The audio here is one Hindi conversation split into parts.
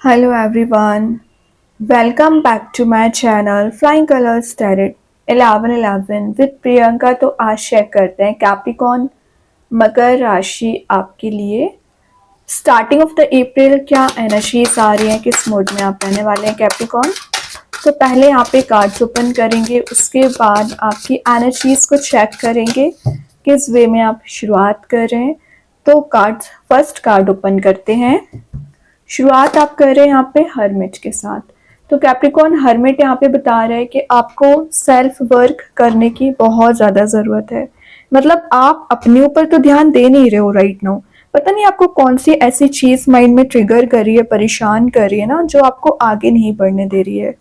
Hello everyone, welcome back to my channel Flying Colors Tarot 1111 with Priyanka. तो आज शेयर करते हैं कैप्रिकॉन मकर राशि आपके लिए स्टार्टिंग ऑफ द अप्रैल क्या एनर्जीज आ रही हैं, किस मोड में आप रहने वाले हैं कैप्रिकॉन। तो पहले यहाँ पे कार्ड्स ओपन करेंगे, उसके बाद आपकी एनर्जीज को चेक करेंगे किस वे में आप शुरुआत कर रहे हैं। तो कार्ड्स फर्स्ट कार्ड ओपन करते हैं। शुरुआत आप कर रहे हैं यहाँ पे हर्मिट के साथ। तो कैप्रिकॉन हर्मिट यहाँ पे बता रहा है कि आपको सेल्फ वर्क करने की बहुत ज़्यादा ज़रूरत है। मतलब आप अपने ऊपर तो ध्यान दे नहीं रहे हो राइट नाउ। पता नहीं आपको कौन सी ऐसी चीज़ माइंड में ट्रिगर कर रही है, परेशान कर रही है ना, जो आपको आगे नहीं बढ़ने दे रही है।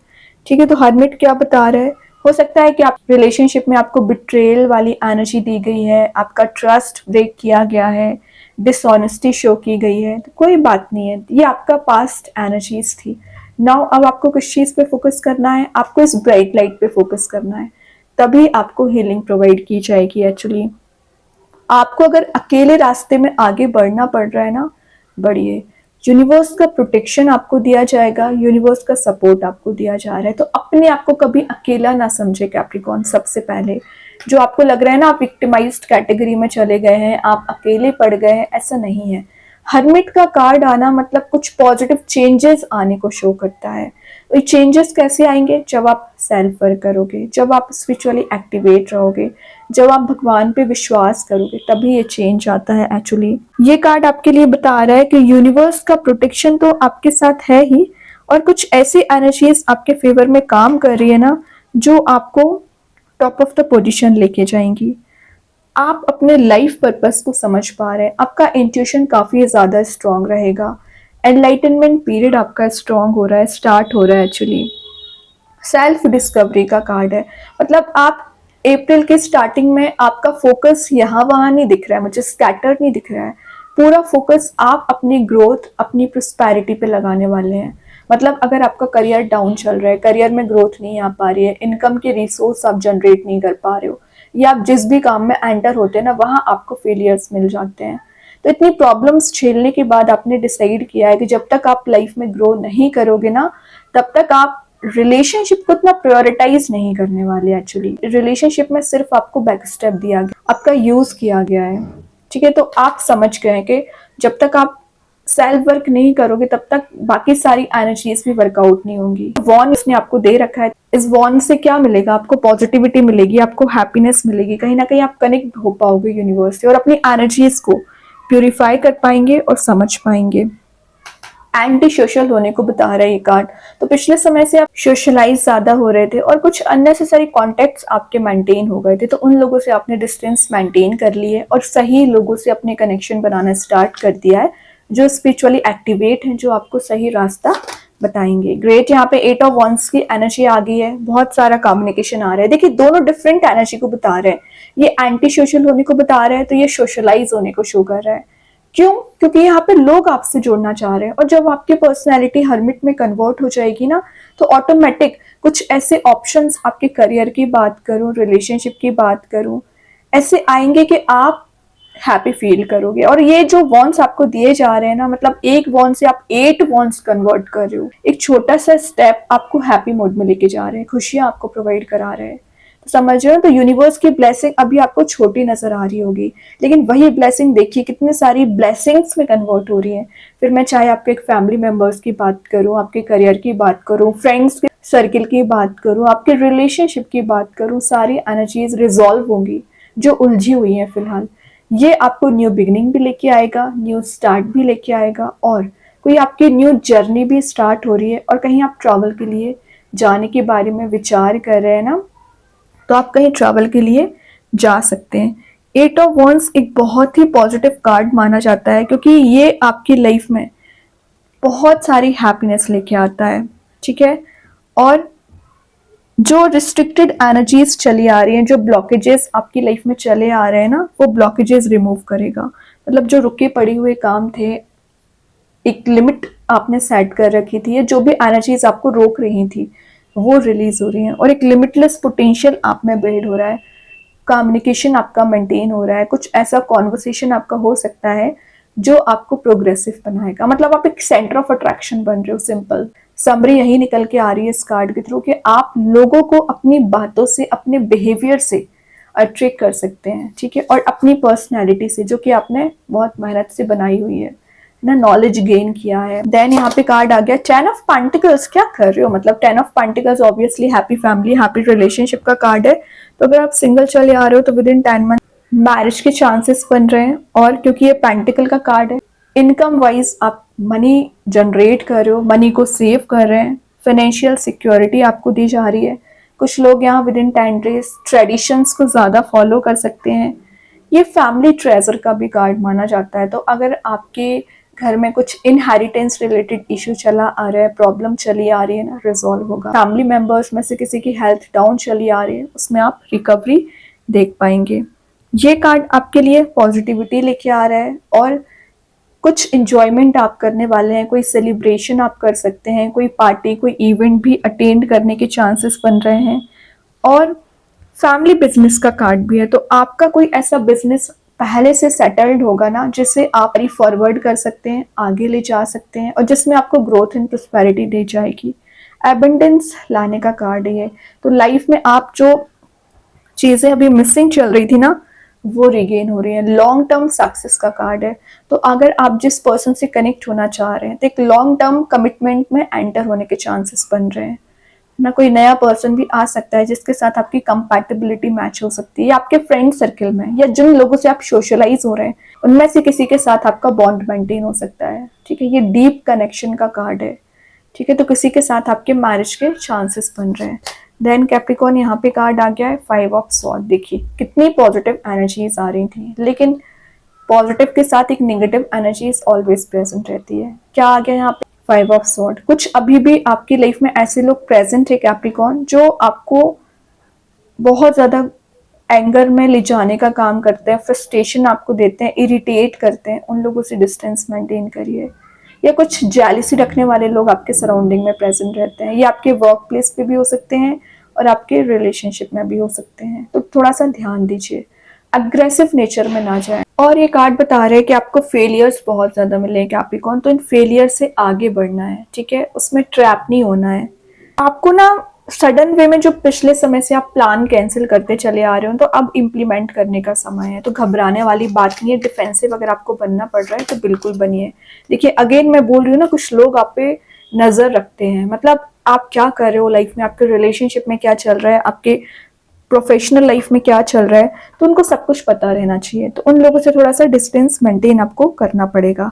ठीक है, तो हर्मिट क्या बता रहा है, हो सकता है कि आप रिलेशनशिप में आपको बिट्रेयल वाली एनर्जी दी गई है, आपका ट्रस्ट ब्रेक किया गया है, डिसऑनेस्टी शो की गई है। तो कोई बात नहीं है, ये आपका पास्ट एनर्जीज थी। नाउ अब आपको किस चीज़ पे फोकस करना है, आपको इस ब्राइट लाइट पे फोकस करना है, तभी आपको हीलिंग प्रोवाइड की जाएगी। एक्चुअली आपको अगर अकेले रास्ते में आगे बढ़ना पड़ रहा है ना, बढ़िए। यूनिवर्स का प्रोटेक्शन आपको दिया जाएगा, यूनिवर्स का सपोर्ट आपको दिया जा रहा है। तो अपने आप को कभी अकेला ना समझे कैप्रिकॉन। सबसे पहले जो आपको लग रहा है ना आप विक्टिमाइज्ड कैटेगरी में चले गए हैं, आप अकेले पड़ गए हैं, ऐसा नहीं है। हर्मिट का कार्ड आना मतलब कुछ पॉजिटिव चेंजेस आने को शो करता है। तो ये चेंजेस कैसे आएंगे, जब आप सेल्फ वर्क करोगे, जब आप स्पिरिचुअली एक्टिवेट रहोगे, जब आप भगवान पे विश्वास करोगे, तभी ये चेंज आता है। एक्चुअली ये कार्ड आपके लिए बता रहा है कि यूनिवर्स का प्रोटेक्शन तो आपके साथ है ही, और कुछ ऐसी एनर्जीज आपके फेवर में काम कर रही है ना, जो आपको टॉप ऑफ द पोजीशन लेके जाएंगी। आप अपने लाइफ पर्पस को समझ पा रहे हैं, आपका इंट्यूशन काफ़ी ज़्यादा स्ट्रांग रहेगा। एनलाइटनमेंट पीरियड आपका स्ट्रांग हो रहा है, स्टार्ट हो रहा है। एक्चुअली सेल्फ डिस्कवरी का कार्ड है। मतलब आप अप्रैल के स्टार्टिंग में आपका फोकस यहाँ वहाँ नहीं दिख रहा है, मुझे स्कैटर्ड नहीं दिख रहा है। पूरा फोकस आप अपनी ग्रोथ, अपनी प्रोस्पेरिटी पे लगाने वाले हैं। मतलब अगर आपका करियर डाउन चल रहा है, करियर में ग्रोथ नहीं आ पा रही है, इनकम के रिसोर्स आप जनरेट नहीं कर पा रहे हो, या आप जिस भी काम में एंटर होते हैं ना, वहाँ आपको फेलियर्स मिल जाते हैं। तो इतनी प्रॉब्लम्स झेलने के बाद आपने डिसाइड किया है कि जब तक आप लाइफ में ग्रो नहीं करोगे ना, तब तक आप रिलेशनशिप को इतना प्रायोरिटाइज नहीं करने वाले। एक्चुअली रिलेशनशिप में सिर्फ आपको बैक स्टेप दिया गया, आपका यूज किया गया है। ठीक है, तो आप समझ गए कि जब तक आप सेल्फ वर्क नहीं करोगे तब तक बाकी सारी एनर्जीज भी वर्कआउट नहीं होंगी। वॉन इसने आपको दे रखा है, इस वॉन से क्या मिलेगा, आपको पॉजिटिविटी मिलेगी, आपको हैप्पीनेस मिलेगी। कहीं ना कहीं आप कनेक्ट हो पाओगे यूनिवर्स से और अपनी एनर्जीज को प्यूरिफाई कर पाएंगे और समझ पाएंगे। एंटी सोशल होने को बता रहा है ये कार्ड। तो पिछले समय से आप सोशलाइज ज्यादा हो रहे थे और कुछ अननेसेसरी कॉन्टेक्ट्स आपके मेंटेन हो गए थे, तो उन लोगों से आपने डिस्टेंस मेंटेन कर ली है और सही लोगों से अपने कनेक्शन बनाना स्टार्ट कर दिया है, जो स्पिरिचुअली एक्टिवेट हैं, जो आपको सही रास्ता बताएंगे। ग्रेट, यहाँ पे 8 ऑफ वंस की एनर्जी आ गई है, बहुत सारा कम्युनिकेशन आ रहा है। देखिए दोनों डिफरेंट एनर्जी को बता रहे हैं। ये एंटी सोशल होने को बता रहे हैं, तो ये सोशलाइज होने को शो कर रहा है। क्यों? क्योंकि यहाँ पे लोग आपसे जुड़ना चाह रहे हैं, और जब आपकी पर्सनैलिटी हर्मिट में कन्वर्ट हो जाएगी ना, तो ऑटोमेटिक कुछ ऐसे ऑप्शंस, आपके करियर की बात करूं, रिलेशनशिप की बात करूं, ऐसे आएंगे कि आप हैप्पी फील करोगे। और ये जो वॉन्स आपको दिए जा रहे हैं ना, मतलब एक वॉन से आप 8 वॉन्स कन्वर्ट कर रहे हो। एक छोटा सा स्टेप आपको हैप्पी मोड में लेके जा रहे हैं, खुशियां आपको प्रोवाइड करा रहे हैं। समझ रहे हो? तो यूनिवर्स की ब्लेसिंग अभी आपको छोटी नजर आ रही होगी, लेकिन वही ब्लेसिंग देखिए कितनी सारी ब्लेसिंग्स में कन्वर्ट हो रही है। फिर मैं चाहे आपके एक फैमिली मेंबर्स की बात करूं, आपके करियर की बात करूं, फ्रेंड्स के सर्किल की बात करूं, आपके रिलेशनशिप की बात करूं, सारी एनर्जीज रिजॉल्व होंगी जो उलझी हुई हैं फिलहाल। ये आपको न्यू बिगिनिंग भी लेके आएगा, न्यू स्टार्ट भी लेके आएगा, और कोई आपकी न्यू जर्नी भी स्टार्ट हो रही है, और कहीं आप ट्रैवल के लिए जाने के बारे में विचार कर रहे हैं ना, तो आप कहीं ट्रैवल के लिए जा सकते हैं। 8 ऑफ वॉन्स एक बहुत ही पॉजिटिव कार्ड माना जाता है, क्योंकि ये आपकी लाइफ में बहुत सारी हैप्पीनेस लेके आता है। ठीक है, और जो रिस्ट्रिक्टेड एनर्जीज चली आ रही हैं, जो ब्लॉकेजेस आपकी लाइफ में चले आ रहे हैं ना, वो ब्लॉकेजेस रिमूव करेगा। मतलब जो रुके पड़े हुए काम थे, एक लिमिट आपने सेट कर रखी थी, जो भी एनर्जीज आपको रोक रही थी वो रिलीज हो रही हैं, और एक लिमिटलेस पोटेंशियल आप में बिल्ड हो रहा है। कम्युनिकेशन आपका मेंटेन हो रहा है, कुछ ऐसा कॉन्वर्सेशन आपका हो सकता है जो आपको प्रोग्रेसिव बनाएगा। मतलब आप एक सेंटर ऑफ अट्रैक्शन बन रहे हो। सिंपल समरी यही निकल के आ रही है इस कार्ड के थ्रू कि आप लोगों को अपनी बातों से, अपने बिहेवियर से अट्रैक्ट कर सकते हैं, ठीक है, और अपनी पर्सनैलिटी से, जो कि आपने बहुत मेहनत से बनाई हुई है ना, नॉलेज गेन किया है। देन यहाँ पे कार्ड आ गया 10 ऑफ पेंटिकल्स। क्या कर रहे हो? मतलब 10 of pentacles obviously happy family, happy relationship का कार्ड है। तो अगर आप सिंगल चले आ रहे हो तो विद इन 10 मंथ मैरिज के चांसेस बन रहे हैं। और क्योंकि ये पेंटिकल का कार्ड है, इनकम वाइज आप मनी जनरेट कर रहे हो, मनी को सेव कर रहे हैं, फाइनेंशियल सिक्योरिटी आपको दी जा रही है। कुछ लोग यहाँ विद इन 10 डेज ट्रेडिशंस को ज़्यादा फॉलो कर सकते हैं। ये फैमिली ट्रेजर का भी कार्ड माना जाता है। तो अगर आपके घर में कुछ इनहेरिटेंस रिलेटेड इशू चला आ रहा है, प्रॉब्लम चली आ रही है ना, रिजॉल्व होगा। फैमिली मेंबर्स में से किसी की हेल्थ डाउन चली आ रही है, उसमें आप रिकवरी देख पाएंगे। ये कार्ड आपके लिए पॉजिटिविटी लेके आ रहा है और कुछ इंजॉयमेंट आप करने वाले हैं, कोई सेलिब्रेशन आप कर सकते हैं, कोई पार्टी, कोई इवेंट भी अटेंड करने के चांसेस बन रहे हैं। और फैमिली बिजनेस का कार्ड भी है। तो आपका कोई ऐसा बिजनेस पहले से सेटल्ड होगा ना, जिसे आप फॉरवर्ड कर सकते हैं, आगे ले जा सकते हैं, और जिसमें आपको ग्रोथ एंड प्रोस्पेरिटी दे जाएगी। एबंडेंस लाने का कार्ड है। तो लाइफ में आप जो चीजें अभी मिसिंग चल रही थी ना, वो रिगेन हो रही है। लॉन्ग टर्म सक्सेस का कार्ड है। तो अगर आप जिस पर्सन से कनेक्ट होना चाह रहे हैं तो एक लॉन्ग टर्म कमिटमेंट में एंटर होने के चांसेस बन रहे हैं ना। कोई नया पर्सन भी आ सकता है जिसके साथ आपकी कंपैटिबिलिटी मैच हो सकती है, या आपके फ्रेंड सर्कल में, या जिन लोगों से आप सोशलाइज हो रहे हैं उनमें से किसी के साथ आपका बॉन्ड मेंटेन हो सकता है, ठीक है। ये डीप कनेक्शन का कार्ड है, ठीक है। तो किसी के साथ आपके मैरिज के चांसेस बन रहे हैं। देन कैप्रिकॉर्न, यहाँ पे कार्ड आ गया है 5 ऑफ स्वॉर्ड। देखिए कितनी पॉजिटिव एनर्जीज आ रही थी, लेकिन पॉजिटिव के साथ एक नेगेटिव एनर्जीज ऑलवेज प्रेजेंट रहती है। क्या आ गया यहाँ पे? 5 ऑफ स्वॉर्ड। कुछ अभी भी आपकी लाइफ में ऐसे लोग प्रेजेंट है कैप्रिकॉर्न, जो आपको बहुत ज्यादा एंगर में ले जाने का काम करते हैं, फ्रस्ट्रेशन आपको देते हैं, इरिटेट करते हैं। उन लोगों से डिस्टेंस मेंटेन करिए। या कुछ जेलिसी रखने वाले लोग आपके सराउंडिंग में प्रेजेंट रहते हैं। ये आपके वर्क प्लेस पे भी हो सकते हैं और आपके रिलेशनशिप में भी हो सकते हैं। तो थोड़ा सा ध्यान दीजिए, अग्रेसिव नेचर में ना जाए। और ये कार्ड बता रहे हैं कि आपको फेलियर्स बहुत ज्यादा मिले हैं कैप्रिकॉर्न, तो इन फेलियर से आगे बढ़ना है, ठीक है। उसमें ट्रैप नहीं होना है आपको ना। सडन वे में जो पिछले समय से आप प्लान कैंसिल करते चले आ रहे हो, तो अब इम्प्लीमेंट करने का समय है। तो घबराने वाली बात नहीं है। डिफेंसिव अगर आपको बनना पड़ रहा है तो बिल्कुल बनिए। देखिए अगेन मैं बोल रही हूँ ना, कुछ लोग आप पे नजर रखते हैं। मतलब आप क्या कर रहे हो लाइफ में, आपके रिलेशनशिप में क्या चल रहा है, आपके प्रोफेशनल लाइफ में क्या चल रहा है, तो उनको सब कुछ पता रहना चाहिए। तो उन लोगों से थोड़ा सा डिस्टेंस मेंटेन आपको करना पड़ेगा।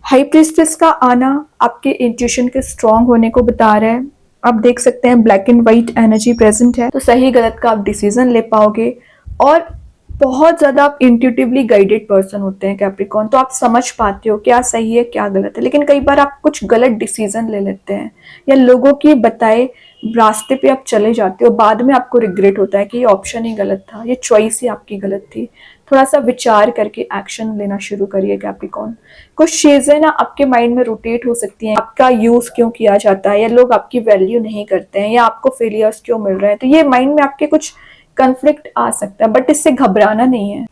हाई प्रीस्टेस का आना आपके इंट्यूशन के स्ट्रांग होने को बता रहा है। आप देख सकते हैं black and white energy present है, तो सही गलत का आप डिसीजन ले पाओगे। और बहुत ज्यादा आप इंट्यूटिवली गाइडेड पर्सन होते हैं कैप्रिकॉर्न, तो आप समझ पाते हो क्या सही है क्या गलत है। लेकिन कई बार आप कुछ गलत डिसीजन ले लेते हैं, या लोगों की बताए रास्ते पे आप चले जाते हो, बाद में आपको रिग्रेट होता है कि ये ऑप्शन ही गलत था, ये चॉइस ही आपकी गलत थी। थोड़ा सा विचार करके एक्शन लेना शुरू करिए कैप्रिकॉर्न। कुछ चीजें ना आपके माइंड में रोटेट हो सकती हैं, आपका यूज क्यों किया जाता है, या लोग आपकी वैल्यू नहीं करते हैं, या आपको फेलियर्स क्यों मिल रहे हैं। तो ये माइंड में आपके कुछ कन्फ्लिक्ट आ सकता है, बट इससे घबराना नहीं है।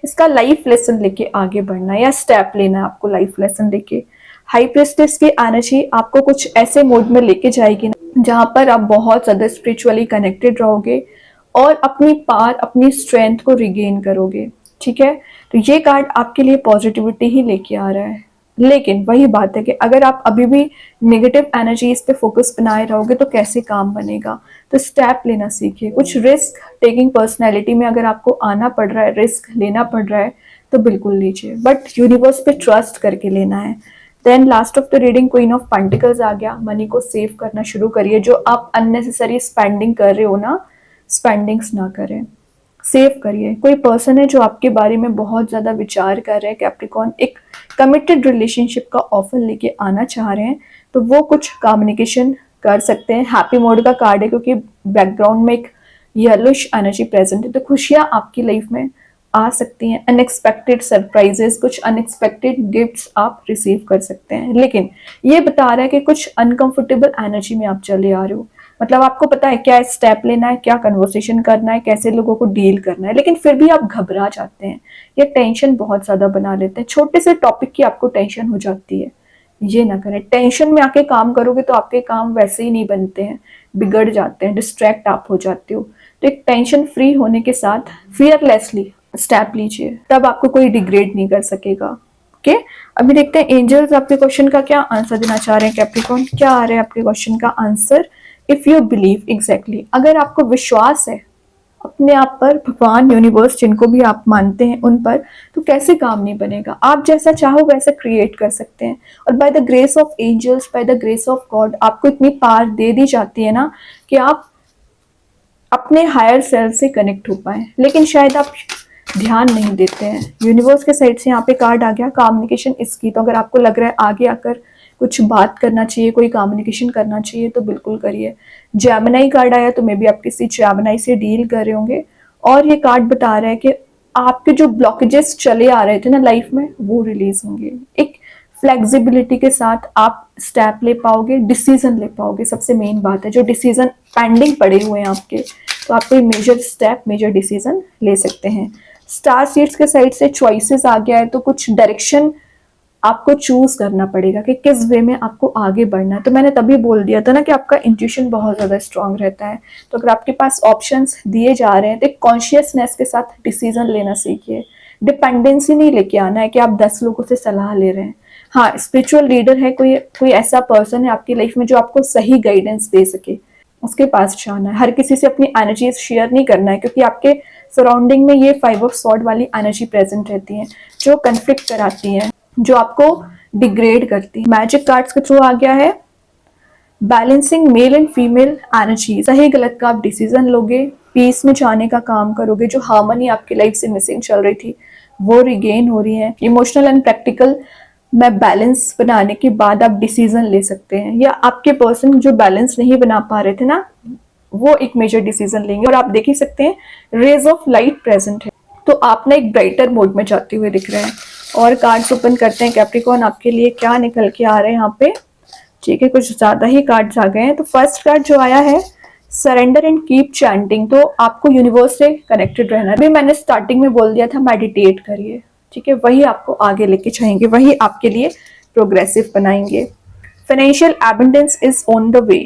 इसका लाइफ लेसन लेके आगे बढ़ना है, या स्टेप लेना है आपको लाइफ लेसन लेके। हाई प्रीस्टेस की एनर्जी आपको कुछ ऐसे मोड में लेके जाएगी ना, जहां पर आप बहुत ज्यादा स्पिरिचुअली कनेक्टेड रहोगे और अपनी पावर, अपनी स्ट्रेंथ को रिगेन करोगे, ठीक है। तो ये कार्ड आपके लिए पॉजिटिविटी ही लेके आ रहा है। लेकिन वही बात है कि अगर आप अभी भी नेगेटिव एनर्जीज पे फोकस बनाए रहोगे तो कैसे काम बनेगा। तो स्टेप लेना सीखिए। कुछ रिस्क टेकिंग पर्सनैलिटी में अगर आपको आना पड़ रहा है, रिस्क लेना पड़ रहा है, तो बिल्कुल लीजिए, बट यूनिवर्स पे ट्रस्ट करके लेना है। Then last of the reading queen of pentacles आ गया। मनी को सेव करना शुरू करिए। जो आप अननेसेसरी स्पेंडिंग कर रहे हो ना, स्पेंडिंग्स ना करें, सेव करिए। कोई पर्सन है जो आपके बारे में बहुत ज्यादा विचार कर रहे हैं कैप्रिकॉर्न, एक कमिटेड रिलेशनशिप का ऑफर लेके आना चाह रहे हैं, तो वो कुछ कम्युनिकेशन कर सकते हैं। हैप्पी मोड का कार्ड है क्योंकि बैकग्राउंड में एक येलोइश एनर्जी प्रेजेंट है, तो खुशियां आपकी लाइफ में आ सकती हैं। अनएक्सपेक्टेड सरप्राइजेस, कुछ अनएक्सपेक्टेड गिफ्ट्स आप रिसीव कर सकते हैं। लेकिन ये बता रहा है कि कुछ अनकंफर्टेबल एनर्जी में आप चले आ रहे हो। मतलब आपको पता है क्या स्टेप लेना है, क्या कन्वर्सेशन करना है, कैसे लोगों को डील करना है, लेकिन फिर भी आप घबरा जाते हैं या टेंशन बहुत ज्यादा बना लेते हैं। छोटे से टॉपिक की आपको टेंशन हो जाती है, ये ना करें। टेंशन में आके काम करोगे तो आपके काम वैसे ही नहीं बनते हैं, बिगड़ जाते हैं, डिस्ट्रैक्ट आप हो जाते हो। तो एक टेंशन फ्री होने के साथ फियरलेसली स्टेप लीजिए, तब आपको कोई डिग्रेड नहीं कर सकेगा। ओके, अभी देखते हैं एंजल्स आपके क्वेश्चन का क्या आंसर देना चाह रहे हैं। कैप्रिकॉर्न, क्या आ रहा है आपके क्वेश्चन का answer? If you believe, exactly, अगर आपको विश्वास है अपने आप पर, भगवान, यूनिवर्स, जिनको भी आप मानते हैं उन पर, तो कैसे काम नहीं बनेगा। आप जैसा चाहो वैसा क्रिएट कर सकते हैं। और by the grace of angels, by the grace of God, आपको इतनी पावर दे दी जाती है ना कि आप अपने हायर सेल्फ से कनेक्ट हो पाए, लेकिन शायद आप ध्यान नहीं देते हैं। यूनिवर्स के साइड से यहाँ पे कार्ड आ गया कम्युनिकेशन इसकी। तो अगर आपको लग रहा है आगे आकर कुछ बात करना चाहिए, कोई कम्युनिकेशन करना चाहिए, तो बिल्कुल करिए। जैमिनाई कार्ड आया, तो मे बी आप किसी जैमिनाई से डील कर रहे होंगे। और ये कार्ड बता रहा है कि आपके जो ब्लॉकेजेस चले आ रहे थे ना लाइफ में, वो रिलीज होंगे। एक फ्लेक्सिबिलिटी के साथ आप स्टेप ले पाओगे, डिसीजन ले पाओगे। सबसे मेन बात है, जो डिसीजन पेंडिंग पड़े हुए हैं आपके, तो आप कोई मेजर स्टेप, मेजर डिसीजन ले सकते हैं। स्टार सीड्स के साइड से चॉइसेस आ गया है, तो कुछ डायरेक्शन आपको चूज करना पड़ेगा कि किस वे में आपको आगे बढ़ना है। तो मैंने तभी बोल दिया था ना कि आपका इंट्यूशन बहुत ज्यादा स्ट्रांग रहता है। तो अगर आपके पास ऑप्शंस दिए जा रहे हैं तो कॉन्शियसनेस के साथ डिसीजन लेना सीखिए। डिपेंडेंसी नहीं लेके आना है कि आप 10 लोगों से सलाह ले रहे हैं। हाँ, स्पिरिचुअल लीडर है, कोई कोई ऐसा पर्सन है आपकी लाइफ में जो आपको सही गाइडेंस दे सके, उसके पास जाना है। हर किसी से अपनी एनर्जीज शेयर नहीं करना है, क्योंकि आपके सराउंडिंग में ये 5 ऑफ सॉर्ड वाली एनर्जी प्रेजेंट रहती है, जो कंफ्लिक्ट कराती है, जो आपको डिग्रेड करती है। मैजिक कार्ड्स के थ्रू आ गया है balancing male and female energy. सही गलत का आप डिसीजन लोगे, पीस में जाने का काम करोगे। जो हार्मनी आपकी लाइफ से मिसिंग चल रही थी, वो रिगेन हो रही है। इमोशनल एंड प्रैक्टिकल में बैलेंस बनाने के बाद आप डिसीजन ले सकते हैं। या आपके पर्सन जो बैलेंस नहीं बना पा रहे थे ना, वो एक मेजर डिसीजन लेंगे। और आप देख ही सकते हैं रेज ऑफ लाइट प्रेजेंट है, तो आप ना एक ब्राइटर मोड में जाते हुए दिख रहे हैं। और कार्ड्स ओपन करते हैं कैप्रिकॉर्न, आपके लिए क्या निकल के आ रहे हैं यहाँ पे। ठीक है, कुछ ज्यादा ही कार्ड्स आ गए हैं। तो फर्स्ट कार्ड जो आया है सरेंडर एंड कीप चैंटिंग। तो आपको यूनिवर्स से कनेक्टेड रहना है। अभी मैंने स्टार्टिंग में बोल दिया था मेडिटेट करिए, ठीक है, वही आपको आगे लेके जाएंगे, वही आपके लिए प्रोग्रेसिव बनाएंगे। Financial abundance is on the way.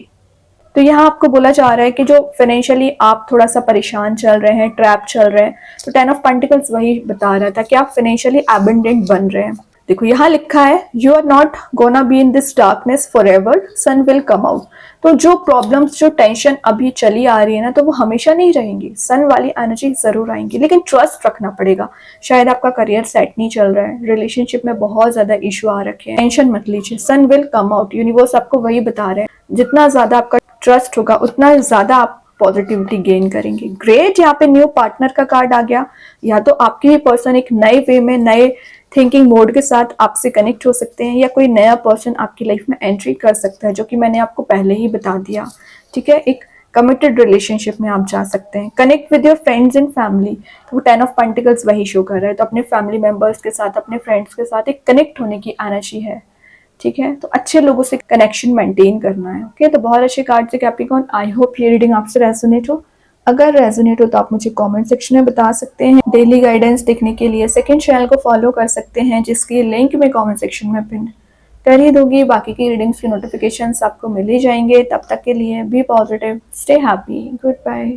तो यहाँ आपको बोला जा रहा है कि जो फाइनेंशियली आप थोड़ा सा परेशान चल रहे हैं, ट्रैप चल रहे हैं, तो 10 ऑफ पेंटिकल्स वही बता रहा था कि आप फाइनेंशियली एबंडेंट बन रहे हैं। देखो यहाँ लिखा है you are not gonna be in this darkness for ever, sun will come out. तो जो प्रॉब्लम्स, जो टेंशन अभी चली आ रही है ना, तो वो हमेशा नहीं रहेंगी। सन वाली एनर्जी जरूर आएंगी, लेकिन ट्रस्ट रखना पड़ेगा। शायद आपका करियर सेट नहीं चल रहा है, रिलेशनशिप में बहुत ज्यादा इशू आ रखे हैं, टेंशन मत लीजिए, सन विल कम आउट। यूनिवर्स आपको वही बता रहे हैं, जितना ज्यादा आपका ट्रस्ट होगा उतना ज्यादा आप पॉजिटिविटी गेन करेंगे। ग्रेट, यहाँ पे न्यू पार्टनर का कार्ड आ गया। या तो आपके ही पर्सन एक नए वे में, नए थिंकिंग मोड के साथ आपसे कनेक्ट हो सकते हैं, या कोई नया पर्सन आपकी लाइफ में एंट्री कर सकता है, जो कि मैंने आपको पहले ही बता दिया। ठीक है, एक कमिटेड रिलेशनशिप में आप जा सकते हैं। Connect with your friends and family. तो 10 ऑफ पेंटिकल्स वही शो कर रहा है, तो अपने फैमिली मेंबर्स के साथ, अपने फ्रेंड्स के साथ एक कनेक्ट होने की एनर्जी है। ठीक है, तो अच्छे लोगों से कनेक्शन मेंटेन करना है। ओके, तो बहुत अच्छे कार्ड से कैप्रिकॉर्न। आई होप ये रीडिंग आपसे रेजोनेट हो। अगर रेजोनेट हो तो आप मुझे कमेंट सेक्शन में बता सकते हैं। डेली गाइडेंस देखने के लिए सेकंड चैनल को फॉलो कर सकते हैं, जिसकी लिंक मैं कमेंट सेक्शन में पिन कर ही दूंगी। बाकी की रीडिंग्स की नोटिफिकेशंस आपको मिल ही जाएंगे। तब तक के लिए be positive, stay happy, good bye.